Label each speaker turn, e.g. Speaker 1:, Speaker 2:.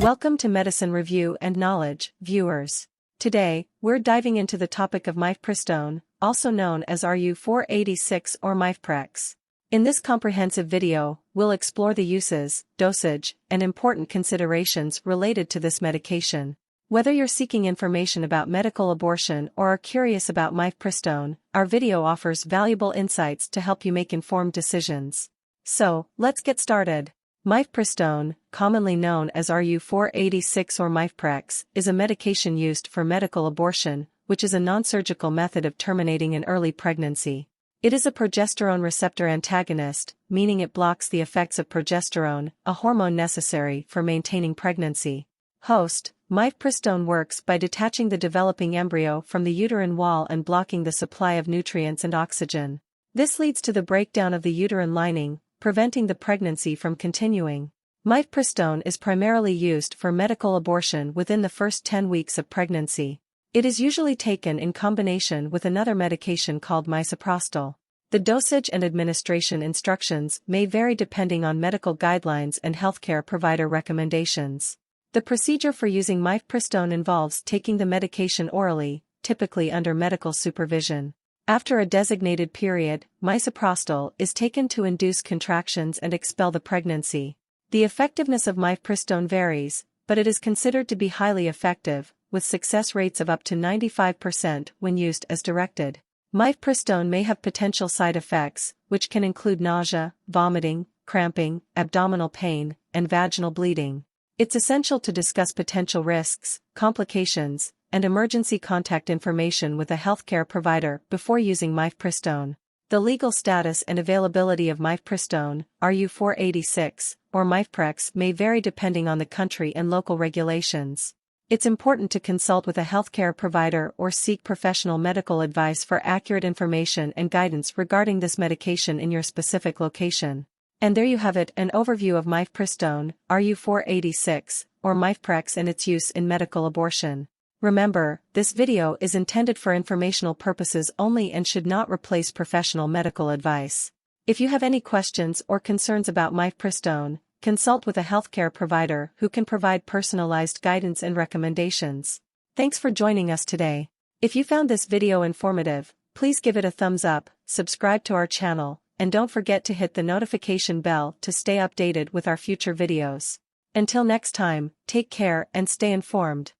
Speaker 1: Welcome to Medicine Review and Knowledge, viewers. Today, we're diving into the topic of Mifepristone, also known as RU-486 or Mifeprex. In this comprehensive video, we'll explore the uses, dosage, and important considerations related to this medication. Whether you're seeking information about medical abortion or are curious about Mifepristone, our video offers valuable insights to help you make informed decisions. So, let's get started. Mifepristone, commonly known as RU-486 or Mifeprex, is a medication used for medical abortion, which is a non-surgical method of terminating an early pregnancy. It is a progesterone receptor antagonist, meaning it blocks the effects of progesterone, a hormone necessary for maintaining pregnancy. Host: Mifepristone works by detaching the developing embryo from the uterine wall and blocking the supply of nutrients and oxygen. This leads to the breakdown of the uterine lining, preventing the pregnancy from continuing. Mifepristone is primarily used for medical abortion within the first 10 weeks of pregnancy. It is usually taken in combination with another medication called misoprostol. The dosage and administration instructions may vary depending on medical guidelines and healthcare provider recommendations. The procedure for using Mifepristone involves taking the medication orally, typically under medical supervision. After a designated period, misoprostol is taken to induce contractions and expel the pregnancy. The effectiveness of Mifepristone varies, but it is considered to be highly effective, with success rates of up to 95% when used as directed. Mifepristone may have potential side effects, which can include nausea, vomiting, cramping, abdominal pain, and vaginal bleeding. It's essential to discuss potential risks, complications, and emergency contact information with a healthcare provider before using Mifepristone. The legal status and availability of Mifepristone, RU-486, or Mifeprex may vary depending on the country and local regulations. It's important to consult with a healthcare provider or seek professional medical advice for accurate information and guidance regarding this medication in your specific location. And there you have it, an overview of Mifepristone, RU-486, or Mifeprex and its use in medical abortion. Remember, this video is intended for informational purposes only and should not replace professional medical advice. If you have any questions or concerns about Mifepristone, consult with a healthcare provider who can provide personalized guidance and recommendations. Thanks for joining us today. If you found this video informative, please give it a thumbs up, subscribe to our channel, and don't forget to hit the notification bell to stay updated with our future videos. Until next time, take care and stay informed.